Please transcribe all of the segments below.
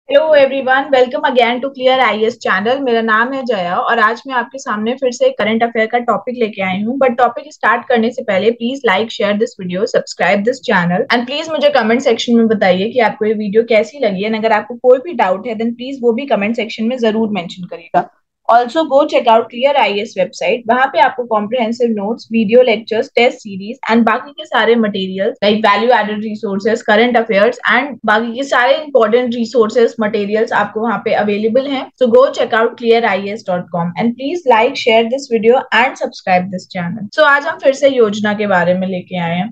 Hello everyone, welcome again to Clear IAS channel. मेरा नाम है जया और आज मैं आपके सामने फिर से करंट अफेयर का टॉपिक लेके आई हूँ। बट टॉपिक स्टार्ट करने से पहले please like share this video, subscribe this channel and please मुझे कमेंट सेक्शन में बताइए कि आपको ये वीडियो कैसी लगी है। अगर आपको कोई भी डाउट है देन प्लीज वो भी कमेंट सेक्शन में जरूर मेंशन करिएगा। Also go check out Clear IAS website. वहां पे आपको comprehensive notes, video lectures, test series and बाकी के सारे material like value added resources, current affairs and बाकी के सारे इंपॉर्टेंट रिसोर्सेज मटेरियल्स आपको वहां पे अवेलेबल हैं। So go check out clearias.com and please like share this video and subscribe this channel. So आज हम फिर से योजना के बारे में लेके आए हैं।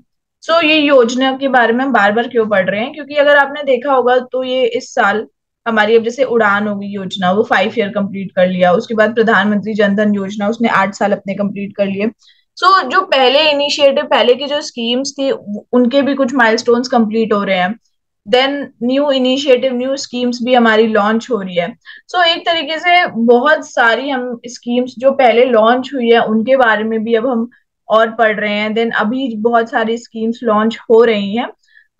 ये योजना के बारे में हम बार बार क्यों पढ़ रहे हैं, क्योंकि अगर आपने देखा होगा तो ये इस साल हमारी, अब जैसे उड़ान होगी योजना, वो 5 ईयर कंप्लीट कर लिया। उसके बाद प्रधानमंत्री जनधन योजना, उसने 8 साल अपने कंप्लीट कर लिए। जो पहले इनिशिएटिव, पहले की जो स्कीम्स थी, उनके भी कुछ माइलस्टोन्स कंप्लीट हो रहे हैं। Then new initiative, new schemes भी हमारी लॉन्च हो रही है। एक तरीके से बहुत सारी हम स्कीम्स जो पहले लॉन्च हुई है उनके बारे में भी अब हम और पढ़ रहे हैं। देन अभी बहुत सारी स्कीम्स लॉन्च हो रही हैं।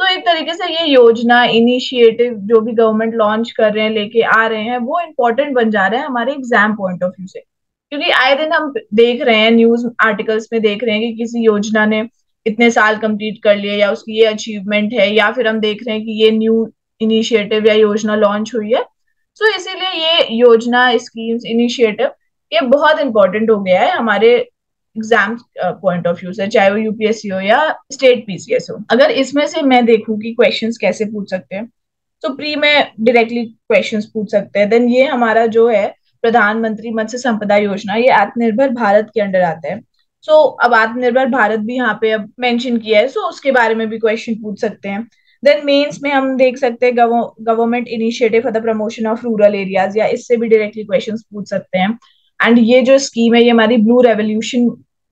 एक तरीके से ये योजना, इनिशिएटिव जो भी गवर्नमेंट लॉन्च कर रहे हैं, लेके आ रहे हैं, वो इम्पोर्टेंट बन जा रहा है हमारे एग्जाम पॉइंट ऑफ व्यू से। क्योंकि आए दिन हम देख रहे हैं, न्यूज आर्टिकल्स में देख रहे हैं कि किसी योजना ने इतने साल कंप्लीट कर लिए या उसकी ये अचीवमेंट है, या फिर हम देख रहे हैं कि ये न्यू इनिशिएटिव या योजना लॉन्च हुई है। इसीलिए ये योजना, स्कीम्स, इनिशिएटिव ये बहुत इंपॉर्टेंट हो गया है हमारे एग्जाम पॉइंट ऑफ व्यू से, चाहे वो यूपीएससी हो या स्टेट पीसीएस हो। अगर इसमें से मैं देखूं कि क्वेश्चंस कैसे पूछ सकते हैं, तो प्री में डायरेक्टली क्वेश्चंस पूछ सकते हैं। देन ये हमारा जो है प्रधानमंत्री मत्स्य संपदा योजना, ये आत्मनिर्भर भारत के अंडर आता है। अब आत्मनिर्भर भारत भी यहाँ पे अब मेंशन किया है, उसके बारे में भी क्वेश्चन पूछ सकते हैं। देन मेंस में हम देख सकते हैं government initiative for the promotion of rural areas, या इससे भी डायरेक्टली क्वेश्चंस पूछ सकते हैं। एंड ये जो स्कीम है ये हमारी ब्लू रेवोल्यूशन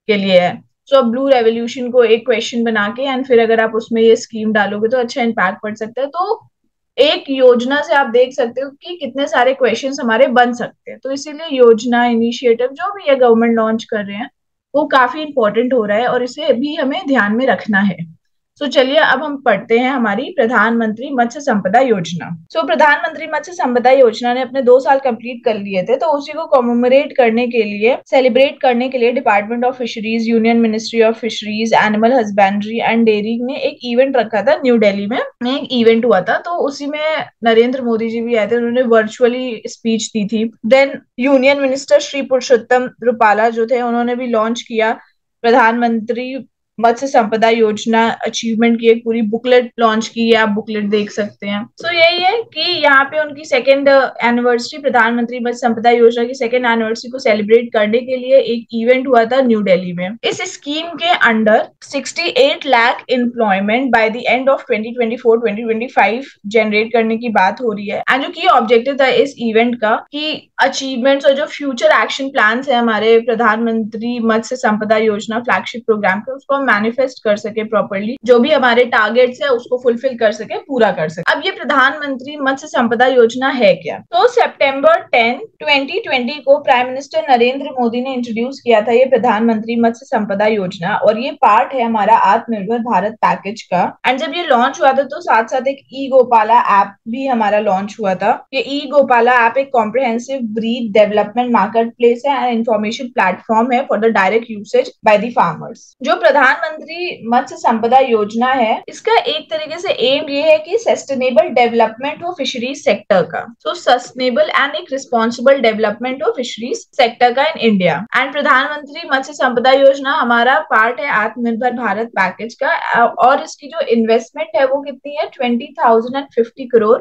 के लिए है। अब ब्लू रेवोल्यूशन को एक क्वेश्चन बना के एंड फिर अगर आप उसमें ये स्कीम डालोगे तो अच्छा इम्पैक्ट पड़ सकता है। एक योजना से आप देख सकते हो कि कितने सारे क्वेश्चंस हमारे बन सकते हैं। इसीलिए योजना, इनिशिएटिव जो भी है गवर्नमेंट लॉन्च कर रहे हैं, वो काफी इंपॉर्टेंट हो रहा है और इसे भी हमें ध्यान में रखना है। चलिए अब हम पढ़ते हैं हमारी प्रधानमंत्री मत्स्य संपदा योजना। प्रधानमंत्री मत्स्य संपदा योजना ने अपने 2 साल कंप्लीट कर लिए थे, तो उसी को कॉमेमोरेट करने के लिए, सेलिब्रेट करने के लिए department of fisheries, union ministry of fisheries, animal husbandry and dairy ने एक इवेंट रखा था। न्यू दिल्ली में एक इवेंट हुआ था, तो उसी में नरेंद्र मोदी जी भी आए थे, उन्होंने वर्चुअली स्पीच दी थी। Then union minister Shri Purushottam Rupala जो थे, उन्होंने भी लॉन्च किया प्रधानमंत्री मत्स्य संपदा योजना अचीवमेंट की एक पूरी बुकलेट लॉन्च की है। आप बुकलेट देख सकते हैं। यही है कि यहाँ पे उनकी सेकेंड एनिवर्सरी, प्रधानमंत्री मत्स्य संपदा योजना की सेकेंड एनिवर्सरी को सेलिब्रेट करने के लिए एक इवेंट हुआ था न्यू दिल्ली में। इस स्कीम के under 68 lakh employment bye the end of 2024-2025 generate करने की बात हो रही है। एंड जो की ऑब्जेक्टिव था इस इवेंट का, कि अचीवमेंट्स और जो फ्यूचर एक्शन प्लान है हमारे प्रधानमंत्री मत्स्य संपदा योजना फ्लैगशिप प्रोग्राम के, उसको मैनिफेस्ट कर सके प्रॉपरली, जो भी हमारे टारगेट्स है उसको फुलफिल कर सके, पूरा कर सके। अब ये प्रधानमंत्री मत्स्य संपदा योजना है क्या? सितंबर 10, 2020 को प्राइम मिनिस्टर नरेंद्र मोदी ने इंट्रोड्यूस किया था ये प्रधानमंत्री मत्स्य संपदा योजना, और ये पार्ट है हमारा आत्मनिर्भर भारत पैकेज का। एंड जब ये लॉन्च हुआ था तो साथ साथ एक ई गोपाला ऐप भी हमारा लॉन्च हुआ था। ये ई गोपाला ऐप एक comprehensive breed development market place है एंड इंफॉर्मेशन प्लेटफॉर्म है for the direct usage by the farmers. जो प्रधानमंत्री मत्स्य संपदा योजना है, इसका एक तरीके से एम ये है कि सस्टेनेबल डेवलपमेंट हो फिशरीज सेक्टर का। सस्टेनेबल एंड एक रिस्पॉन्सिबल डेवलपमेंट हो फिशरीज सेक्टर का इन इंडिया। एंड प्रधानमंत्री मत्स्य संपदा योजना हमारा पार्ट है आत्मनिर्भर भारत पैकेज का, और इसकी जो इन्वेस्टमेंट है वो कितनी है, 20,050 करोड़।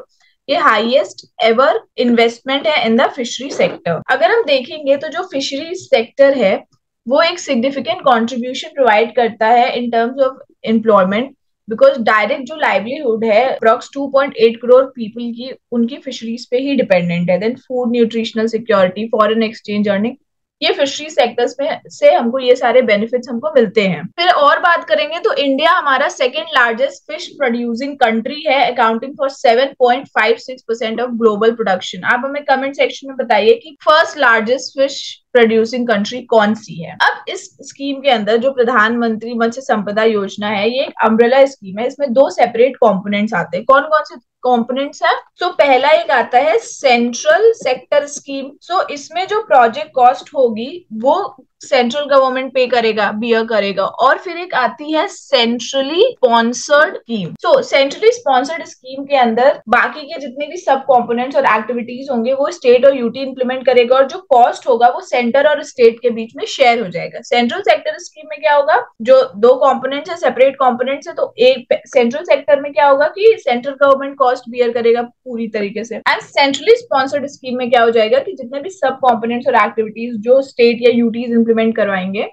ये हाईएस्ट एवर इन्वेस्टमेंट है इन द फिशरी सेक्टर। अगर हम देखेंगे तो जो फिशरी सेक्टर है वो एक सिग्निफिकेंट कंट्रीब्यूशन प्रोवाइड करता है in terms of employment, because direct जो लाइवलीहुड है अप्रॉक्स 2.8 करोड़ पीपल की, उनकी फिशरीज पे ही डिपेंडेंट है। Then food nutritional security, foreign exchange earning, ये फिशरी सेक्टर्स में से हमको ये सारे बेनिफिट्स हमको मिलते हैं। फिर और बात करेंगे तो इंडिया हमारा second largest fish producing country है, accounting for 7.56% of global production. आप हमें कमेंट सेक्शन में बताइए कि first largest fish producing country कौन सी है। अब इस स्कीम के अंदर जो प्रधानमंत्री मत्स्य संपदा योजना है, ये एक अम्ब्रेला स्कीम है। इसमें दो सेपरेट कंपोनेंट्स आते हैं। कौन कौन से कंपोनेंट्स है? तो पहला एक आता है सेंट्रल सेक्टर स्कीम। सो इसमें जो प्रोजेक्ट कॉस्ट होगी वो सेंट्रल गवर्नमेंट पे करेगा, बियर करेगा। और फिर एक आती है सेंट्रली स्पॉन्सर्ड स्कीम। सो सेंट्रली स्पॉन्सर्ड स्कीम के अंदर बाकी के जितने भी सब कंपोनेंट्स और एक्टिविटीज होंगे वो स्टेट और यूटी इंप्लीमेंट करेगा, और जो कॉस्ट होगा वो सेंटर और स्टेट के बीच में शेयर हो जाएगा। सेंट्रल सेक्टर स्कीम में क्या होगा, जो दो कंपोनेंट्स है, सेपरेट कंपोनेंट्स है, तो एक सेंट्रल सेक्टर में क्या होगा कि सेंट्रल गवर्नमेंट कॉस्ट बियर करेगा पूरी तरीके से। एंड सेंट्रली स्पॉन्सर्ड स्कीम में क्या हो जाएगा कि जितने भी सब कंपोनेंट्स और एक्टिविटीज जो स्टेट या यूटीज इंप्लीमेंट करवाएंगे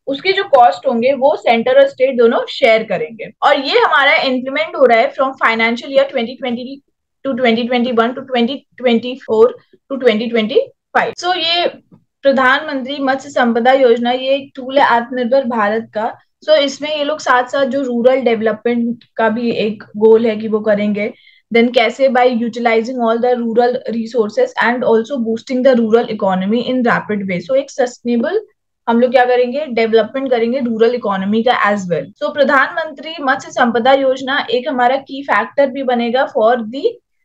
उसके जो कॉस्ट होंगे वो सेंटर और स्टेट दोनों शेयर करेंगे। और ये हमारा इंप्लीमेंट हो रहा है from financial year 2020 to 2021 to 2024 to 2025। So ये प्रधानमंत्री मत्स्य संपदा योजना ये एक टूल है आत्मनिर्भर भारत का। सो इसमें ये लोग साथ साथ जो रूरल डेवलपमेंट का भी एक गोल है कि वो करेंगे। देन कैसे, by utilizing all the rural resources and also boosting the rural economy in rapid way. So एक सस्टेनेबल हम लोग क्या करेंगे, डेवलपमेंट करेंगे रूरल इकोनॉमी का एज वेल। सो प्रधानमंत्री मत्स्य संपदा योजना एक हमारा की फैक्टर भी बनेगा for the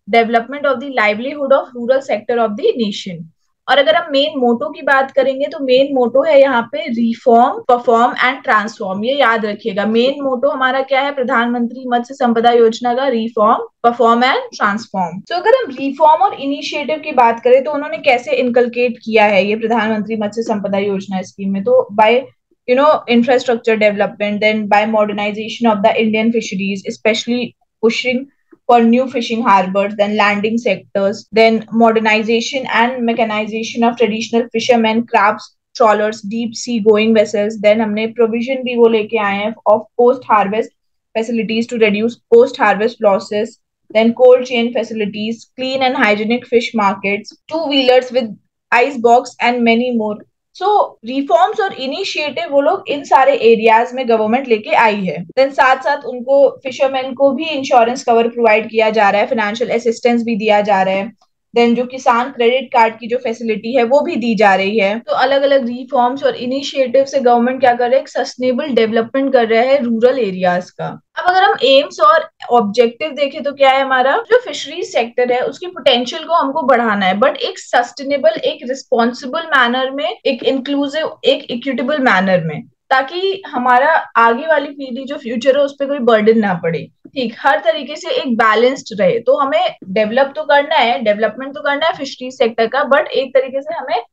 development of the livelihood of rural sector of the nation. और अगर हम मेन मोटो की बात करेंगे तो मेन मोटो है यहाँ पे रिफॉर्म, परफॉर्म एंड ट्रांसफॉर्म। ये याद रखिएगा, मेन मोटो हमारा क्या है प्रधानमंत्री मत्स्य संपदा योजना का, रिफॉर्म, परफॉर्म एंड ट्रांसफॉर्म। तो अगर हम रिफॉर्म और इनिशिएटिव की बात करें तो उन्होंने कैसे इनकलकेट किया है ये प्रधानमंत्री मत्स्य संपदा योजना स्कीम में, तो bye infrastructure development, then by modernization of the Indian fisheries, especially pushing for new fishing harbors, then landing sectors, then modernization and mechanization of traditional fishermen crafts, trawlers, deep sea going vessels. Then हमने provision भी वो लेके आए हैं of post harvest facilities to reduce post harvest losses, then cold chain facilities, clean and hygienic fish markets, two wheelers with ice box and many more. So reforms और initiative वो लोग इन सारे एरियाज में गवर्नमेंट लेके आई है। Then साथ साथ उनको फिशरमैन को भी इंश्योरेंस कवर प्रोवाइड किया जा रहा है, फाइनेंशियल असिस्टेंस भी दिया जा रहा है। देन जो किसान क्रेडिट कार्ड की जो फैसिलिटी है वो भी दी जा रही है। तो अलग अलग रिफॉर्म्स और इनिशिएटिव से गवर्नमेंट क्या कर रहा है, एक सस्टेनेबल डेवलपमेंट कर रहा है रूरल एरियाज का। अब अगर हम एम्स और ऑब्जेक्टिव देखें तो क्या है, हमारा जो फिशरीज सेक्टर है उसकी पोटेंशियल को हमको बढ़ाना है, बट एक सस्टेनेबल, एक रिस्पॉन्सिबल मैनर में, एक इंक्लूसिव, एक इक्विटेबल मैनर में, ताकि हमारा आगे वाली पीढ़ी जो फ्यूचर है उस पर कोई बर्डन ना पड़े। ठीक, हर तरीके से एक बैलेंस्ड रहे। तो हमें डेवलप तो करना है, डेवलपमेंट तो करना है फिशरीज सेक्टर का, बट एक तरीके से हमें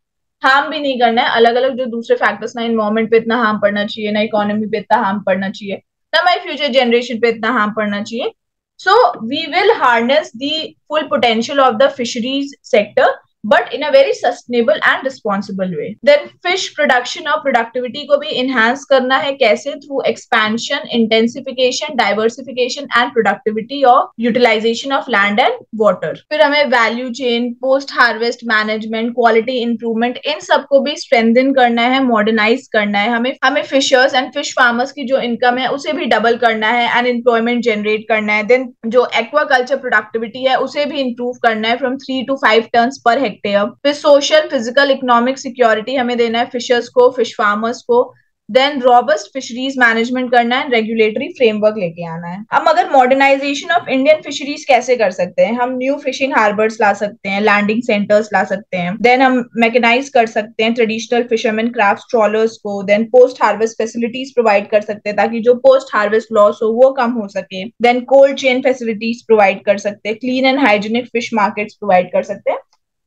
हार्म भी नहीं करना है। अलग अलग जो दूसरे फैक्टर्स, ना इन्वायरमेंट पे इतना हार्म पड़ना चाहिए, ना इकोनॉमी पे इतना हार्म पड़ना चाहिए, ना हमारी फ्यूचर जनरेशन पे इतना हार्म पड़ना चाहिए। So we will harness the full potential of the fisheries sector, but in a very sustainable and responsible way. Then fish production और productivity को भी enhance करना है, कैसे? Through expansion, intensification, diversification and productivity of utilization of land and water. फिर हमें value chain, post harvest management, quality improvement, इन सबको भी strengthen करना है, modernize करना है। हमें fishers and fish farmers की जो income है उसे भी डबल करना है, and employment generate करना है। Then जो एक्वाकल्चर प्रोडक्टिविटी है उसे भी इंप्रूव करना है from 3 to 5 turns per hectare. फिर सोशल, फिजिकल, इकोनॉमिक सिक्योरिटी हमें देना है फिशर्स को, फिश फार्मर्स को। देन रॉबस्ट फिशरीज मैनेजमेंट करना है, रेगुलेटरी फ्रेमवर्क लेके आना है। हम अगर मॉडर्नाइजेशन ऑफ इंडियन फिशरीज कैसे कर सकते हैं, हम न्यू फिशिंग हार्बर्स ला सकते हैं, लैंडिंग सेंटर्स ला सकते हैं। देन हम मैकेनाइज कर सकते हैं ट्रेडिशनल फिशरमैन क्राफ्ट, ट्रॉलर्स को। Then post harvest facilities provide कर सकते हैं ताकि जो पोस्ट हार्वेस्ट लॉस हो वो कम हो सके। Then cold chain facilities provide कर सकते हैं, clean and hygienic fish markets provide कर सकते हैं।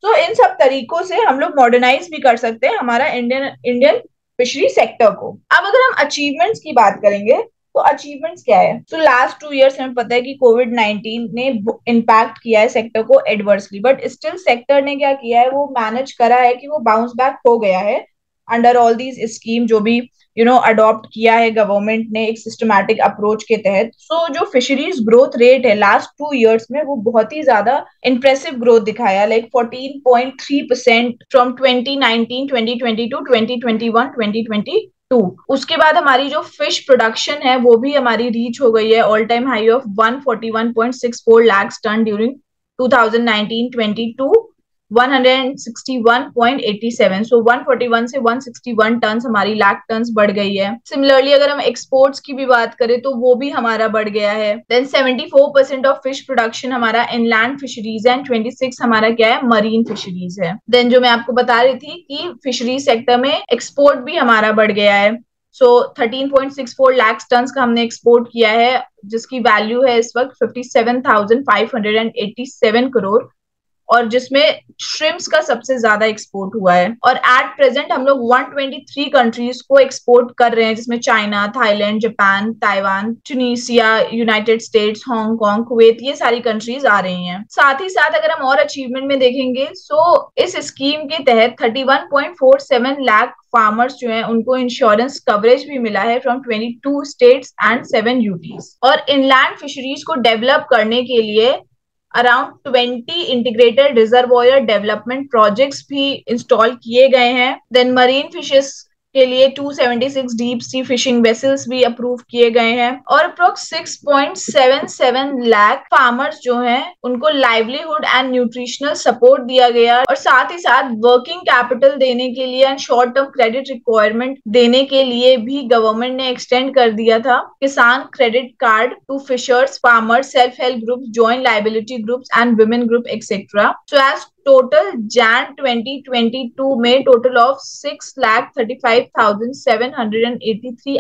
तो इन सब तरीकों से हम लोग मॉडर्नाइज भी कर सकते हैं हमारा इंडियन फिशरी सेक्टर को। अब अगर हम अचीवमेंट्स की बात करेंगे तो अचीवमेंट्स क्या है, तो लास्ट 2 इयर्स हमें पता है कि कोविड-19 ने इम्पैक्ट किया है सेक्टर को एडवर्सली, बट स्टिल सेक्टर ने क्या किया है, वो मैनेज करा है कि वो बाउंस बैक हो गया है अंडर ऑल दीज स्कीम, जो भी अडॉप्ट किया है गवर्नमेंट ने एक सिस्टमैटिक अप्रोच के तहत। सो जो फिशरीज ग्रोथ रेट है लास्ट 2 इयर्स में वो बहुत ही ज्यादा इंप्रेसिव ग्रोथ दिखाया, लाइक 14.3% फ्रॉम 2019 2022 2021 2022। उसके बाद हमारी जो फिश प्रोडक्शन है वो भी हमारी रीच हो गई है all time high of 141.64 lakh tonne during 2019-22, 161.87। So 141 से 161 टन हमारी लाख टन बढ़ गई है। सिमिलरली अगर हम एक्सपोर्ट्स की भी बात करें तो वो भी हमारा बढ़ गया है। देन 74% ऑफ फिश प्रोडक्शन हमारा इनलैंड फिशरीज है एंड 26 हमारा क्या है, मरीन फिशरीज है। देन जो मैं आपको बता रही थी कि फिशरीज सेक्टर में एक्सपोर्ट भी हमारा बढ़ गया है। सो 13.64 लाख टन का हमने एक्सपोर्ट किया है, जिसकी वैल्यू है इस वक्त 57,587 करोड़, और जिसमें श्रिम्प्स का सबसे ज्यादा एक्सपोर्ट हुआ है। और एट प्रेजेंट हम लोग 123 कंट्रीज को एक्सपोर्ट कर रहे हैं, जिसमें China, Thailand, Japan, Taiwan, Tunisia, United states, Hong Kong, Kuwait, ये सारी कंट्रीज आ रही हैं। साथ ही साथ अगर हम और अचीवमेंट में देखेंगे सो इस स्कीम के तहत 31.47 लाख फार्मर्स जो हैं उनको इंश्योरेंस कवरेज भी मिला है फ्रॉम 22 स्टेट्स एंड 7 यूटीज। और इनलैंड फिशरीज को डेवलप करने के लिए around 20 integrated reservoir development projects भी इंस्टॉल किए गए हैं। देन मरीन फिशेस के लिए 276 डीप सी फिशिंग वेसल्स भी अप्रूव किए गए हैं। और अप्रोक्स 6.77 लाख फार्मर्स जो हैं उनको लाइवलीहुड एंड न्यूट्रिशनल सपोर्ट दिया गया, और साथ ही साथ वर्किंग कैपिटल देने के लिए and short term credit requirement देने के लिए भी गवर्नमेंट ने एक्सटेंड कर दिया था Kisan credit card to fishers, farmers, self help groups, joint liability groups and women group etcetera. So as total Jan 2022 में टोटल ऑफ 6,35,783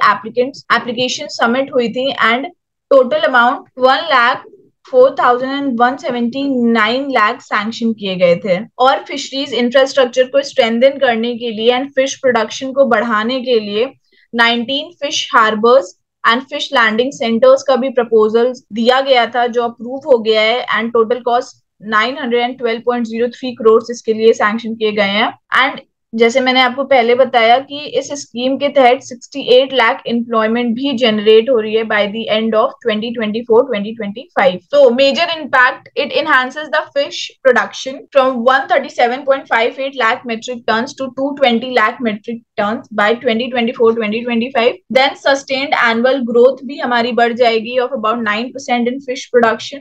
एप्लीकेशन सबमिट हुई थी and total amount 1,04,179 lakh sanction किए गए थे। और फिशरीज इंफ्रास्ट्रक्चर को स्ट्रेंथन करने के लिए एंड फिश प्रोडक्शन को बढ़ाने के लिए 19 fish harbours and fish landing centres का भी प्रपोजल दिया गया था, जो अप्रूव हो गया है एंड टोटल कॉस्ट 912.03 करोड़ इसके लिए सैंक्शन किए गए हैं। एंड जैसे मैंने आपको पहले बताया कि इस स्कीम के तहत 68 लाख एम्प्लॉयमेंट भी जनरेट हो रही है by the end of 2024-2025। So major impact, it enhances the fish production from 137.58 lakh metric tonnes to 220 lakh metric tonnes by 2024-2025। Then sustained annual growth भी हमारी बढ़ जाएगी of about 9% in fish production.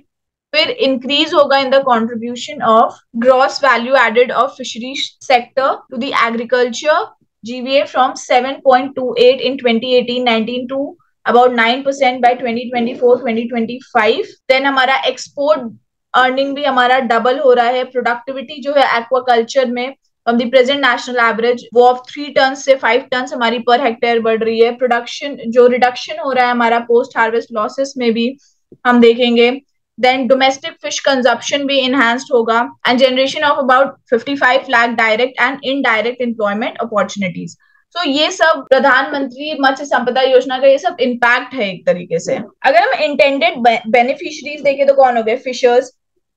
फिर इंक्रीज होगा in the contribution of gross value added of fishery sector to the agriculture GVA from 7.28 in 2018-19 to about 9% by 2024-2025। Then हमारा export earning भी हमारा double हो रहा है। प्रोडक्टिविटी जो है एक्वाकल्चर में from the present national average वो ऑफ 3 टन से 5 टन हमारी पर हेक्टेयर बढ़ रही है। प्रोडक्शन जो रिडक्शन हो रहा है हमारा पोस्ट हार्वेस्ट लॉसेस में भी हम देखेंगे। Then domestic fish consumption भी enhanced होगा and generation of about 55 lakh direct and indirect employment opportunities। So ये सब प्रधानमंत्री मत्स्य संपदा योजना का ये सब इम्पैक्ट है एक तरीके से। अगर हम इंटेंडेड बेनिफिशरीज देखें तो कौन हो गए, fishers,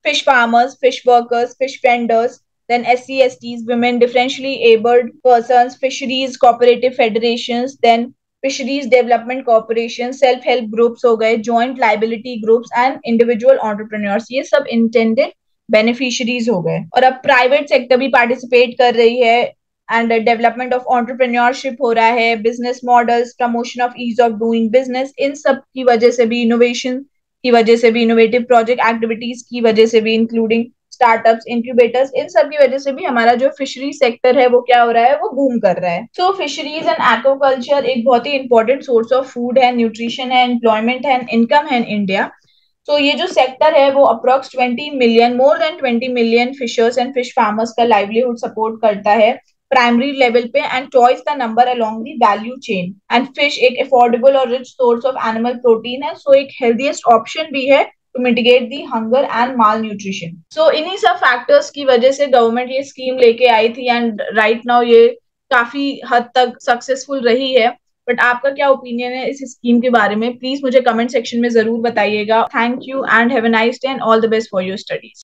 fish farmers, fish workers, fish vendors, then SC/STs, women, differentially abled persons, fisheries cooperative federations, then fisheries development corporation, self help groups हो गए, joint liability groups and individual entrepreneurs, ये सब intended beneficiaries हो गए। और अब private sector भी participate कर रही है एंड डेवलपमेंट ऑफ एंटरप्रेन्योरशिप हो रहा है, business models, promotion of ease of doing business, इन सब की वजह से भी, इनोवेशन की वजह से भी, इनोवेटिव प्रोजेक्ट एक्टिविटीज की वजह से भी, इंक्लूडिंग स्टार्टअप्स, इंक्यूबेटर्स, इन सब की वजह से भी हमारा जो फिशरी सेक्टर है वो क्या हो रहा है, वो बूम कर रहा है। सो फिशरीज एंड एक्वाकल्चर एक बहुत ही इंपॉर्टेंट सोर्स ऑफ फूड है, न्यूट्रिशन है, एम्प्लॉयमेंट है, इनकम है इन इंडिया। तो ये जो सेक्टर है वो approx 20 million, more than 20 million fishers and fish farmers का लाइवलीहुड सपोर्ट करता है प्राइमरी लेवल पे and twice the number along the value chain. And fish एक अफोर्डेबल और rich source of animal protein है, सो एक हेल्दीएस्ट ऑप्शन भी है to mitigate the hunger and malnutrition. So इन्हीं सब फैक्टर्स की वजह से गवर्नमेंट ये स्कीम लेके आई थी एंड राइट नाउ ये काफी हद तक सक्सेसफुल रही है। बट आपका क्या ओपिनियन है इस स्कीम के बारे में, प्लीज मुझे कमेंट सेक्शन में जरूर बताइएगा। Thank you and have a nice day and all the best for your studies.